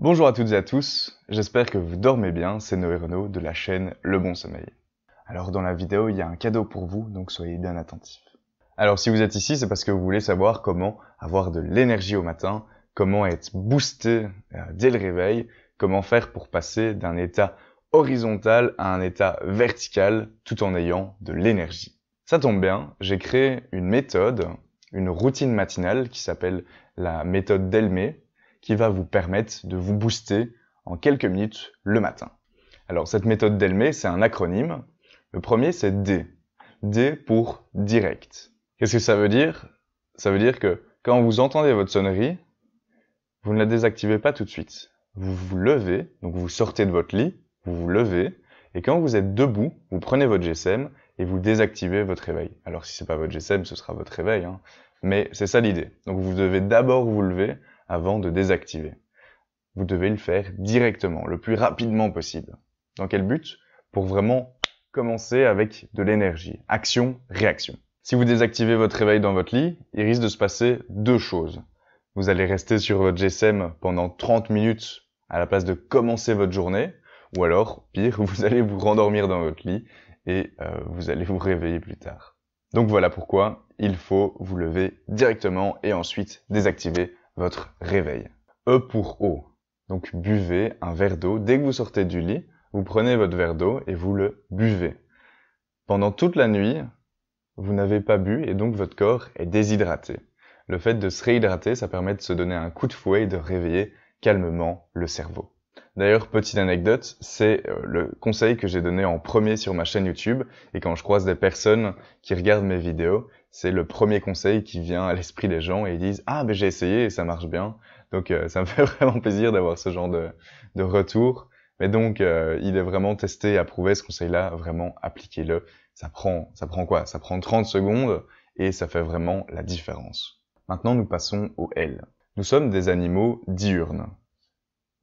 Bonjour à toutes et à tous, j'espère que vous dormez bien, c'est Noé Renaud de la chaîne Le Bon Sommeil. Alors dans la vidéo, il y a un cadeau pour vous, donc soyez bien attentifs. Alors si vous êtes ici, c'est parce que vous voulez savoir comment avoir de l'énergie au matin, comment être boosté dès le réveil, comment faire pour passer d'un état horizontal à un état vertical tout en ayant de l'énergie. Ça tombe bien, j'ai créé une méthode, une routine matinale qui s'appelle la méthode Delmé, qui va vous permettre de vous booster en quelques minutes le matin. Alors cette méthode Delmé, c'est un acronyme. Le premier, c'est D. D pour direct. Qu'est-ce que ça veut dire? Ça veut dire que quand vous entendez votre sonnerie, vous ne la désactivez pas tout de suite. Vous vous levez, donc vous sortez de votre lit, vous vous levez, et quand vous êtes debout, vous prenez votre GSM et vous désactivez votre réveil. Alors si c'est pas votre GSM, ce sera votre réveil, mais c'est ça l'idée. Donc vous devez d'abord vous lever avant de désactiver. Vous devez le faire directement, le plus rapidement possible. Dans quel but? Pour vraiment commencer avec de l'énergie. Action, réaction. Si vous désactivez votre réveil dans votre lit, il risque de se passer deux choses. Vous allez rester sur votre GSM pendant 30 minutes à la place de commencer votre journée, ou alors, pire, vous allez vous rendormir dans votre lit et vous allez vous réveiller plus tard. Donc voilà pourquoi il faut vous lever directement et ensuite désactiver votre réveil. E pour eau. Donc buvez un verre d'eau. Dès que vous sortez du lit, vous prenez votre verre d'eau et vous le buvez. Pendant toute la nuit, vous n'avez pas bu et donc votre corps est déshydraté. Le fait de se réhydrater, ça permet de se donner un coup de fouet et de réveiller calmement le cerveau. D'ailleurs, petite anecdote, c'est le conseil que j'ai donné en premier sur ma chaîne YouTube, et quand je croise des personnes qui regardent mes vidéos, c'est le premier conseil qui vient à l'esprit des gens et ils disent « Ah, ben j'ai essayé et ça marche bien ». Donc ça me fait vraiment plaisir d'avoir ce genre de retour. Mais donc, il est vraiment testé et approuvé ce conseil-là, vraiment appliquez-le. Ça prend quoi? Ça prend 30 secondes et ça fait vraiment la différence. Maintenant, nous passons au L. Nous sommes des animaux diurnes.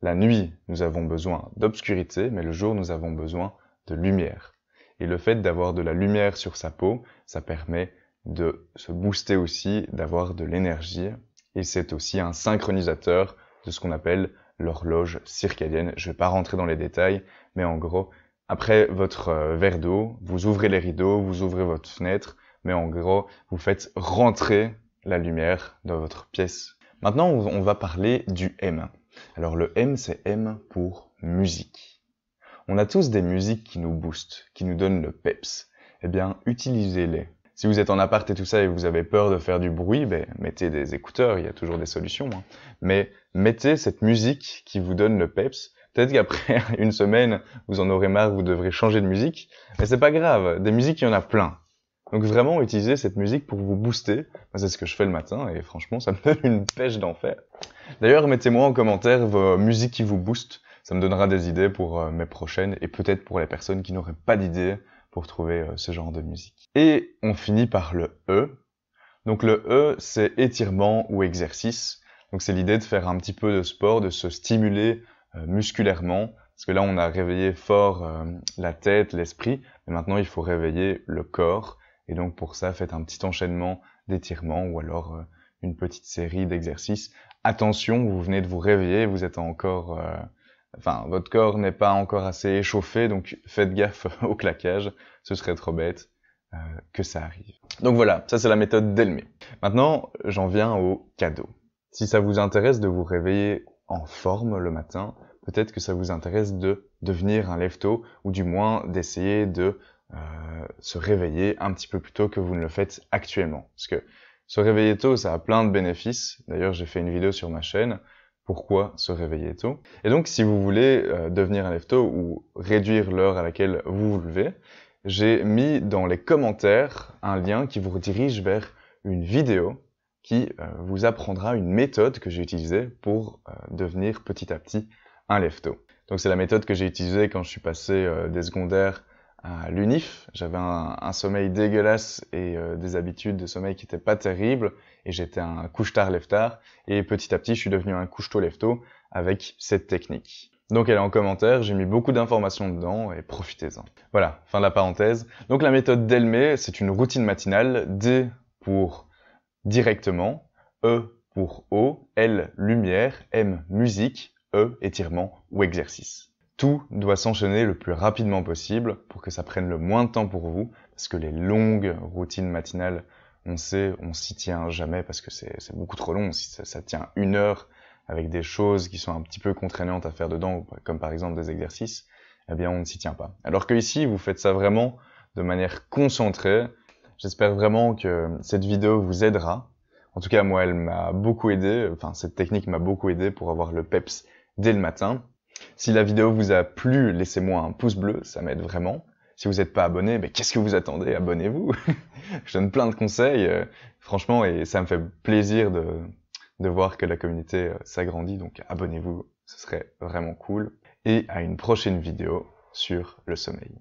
La nuit, nous avons besoin d'obscurité, mais le jour, nous avons besoin de lumière. Et le fait d'avoir de la lumière sur sa peau, ça permet de se booster aussi, d'avoir de l'énergie. Et c'est aussi un synchronisateur de ce qu'on appelle l'horloge circadienne. Je ne vais pas rentrer dans les détails, mais en gros, après votre verre d'eau, vous ouvrez les rideaux, vous ouvrez votre fenêtre, mais en gros, vous faites rentrer la lumière dans votre pièce. Maintenant, on va parler du M. Alors le M, c'est M pour musique. On a tous des musiques qui nous boostent, qui nous donnent le peps. Eh bien, utilisez-les. Si vous êtes en appart et tout ça et vous avez peur de faire du bruit, mettez des écouteurs, il y a toujours des solutions. Mais mettez cette musique qui vous donne le peps. Peut-être qu'après une semaine, vous en aurez marre, vous devrez changer de musique. Mais c'est pas grave, des musiques, il y en a plein. Donc vraiment, utilisez cette musique pour vous booster. Moi, c'est ce que je fais le matin et franchement, ça me donne une pêche d'enfer. D'ailleurs, mettez-moi en commentaire vos musiques qui vous boostent. Ça me donnera des idées pour mes prochaines et peut-être pour les personnes qui n'auraient pas d'idées pour trouver ce genre de musique. Et on finit par le E. Donc le E, c'est étirement ou exercice. Donc c'est l'idée de faire un petit peu de sport, de se stimuler musculairement. Parce que là, on a réveillé fort la tête, l'esprit. Mais maintenant, il faut réveiller le corps. Et donc pour ça, faites un petit enchaînement d'étirements ou alors une petite série d'exercices. Attention, vous venez de vous réveiller, vous êtes encore... votre corps n'est pas encore assez échauffé, donc faites gaffe au claquage, ce serait trop bête que ça arrive. Donc voilà, ça c'est la méthode Delmé. Maintenant, j'en viens au cadeau. Si ça vous intéresse de vous réveiller en forme le matin, peut-être que ça vous intéresse de devenir un lève-tôt, ou du moins d'essayer de se réveiller un petit peu plus tôt que vous ne le faites actuellement. Parce que se réveiller tôt, ça a plein de bénéfices. D'ailleurs, j'ai fait une vidéo sur ma chaîne. Pourquoi se réveiller tôt? Et donc, si vous voulez devenir un lève-tôt ou réduire l'heure à laquelle vous vous levez, j'ai mis dans les commentaires un lien qui vous redirige vers une vidéo qui vous apprendra une méthode que j'ai utilisée pour devenir petit à petit un lève-tôt. Donc, c'est la méthode que j'ai utilisée quand je suis passé des secondaires à l'UNIF. J'avais un sommeil dégueulasse et des habitudes de sommeil qui n'étaient pas terribles et j'étais un couche-tard lève-tard et petit à petit je suis devenu un couche-tôt lève-tôt avec cette technique. Donc elle est en commentaire, j'ai mis beaucoup d'informations dedans et profitez-en. Voilà, fin de la parenthèse. Donc la méthode Delmé, c'est une routine matinale, D pour directement, E pour eau, L lumière, M musique, E, étirement ou exercice. Tout doit s'enchaîner le plus rapidement possible pour que ça prenne le moins de temps pour vous, parce que les longues routines matinales, on sait, on s'y tient jamais parce que c'est beaucoup trop long. Si ça tient 1 heure avec des choses qui sont un petit peu contraignantes à faire dedans, comme par exemple des exercices, eh bien on ne s'y tient pas. Alors que ici, vous faites ça vraiment de manière concentrée. J'espère vraiment que cette vidéo vous aidera. En tout cas, moi, elle m'a beaucoup aidé. Enfin, cette technique m'a beaucoup aidé pour avoir le peps dès le matin. Si la vidéo vous a plu, laissez-moi un pouce bleu, ça m'aide vraiment. Si vous n'êtes pas abonné, mais qu'est-ce que vous attendez? Abonnez-vous. Je donne plein de conseils, franchement, et ça me fait plaisir de voir que la communauté s'agrandit, donc abonnez-vous, ce serait vraiment cool. Et à une prochaine vidéo sur le sommeil.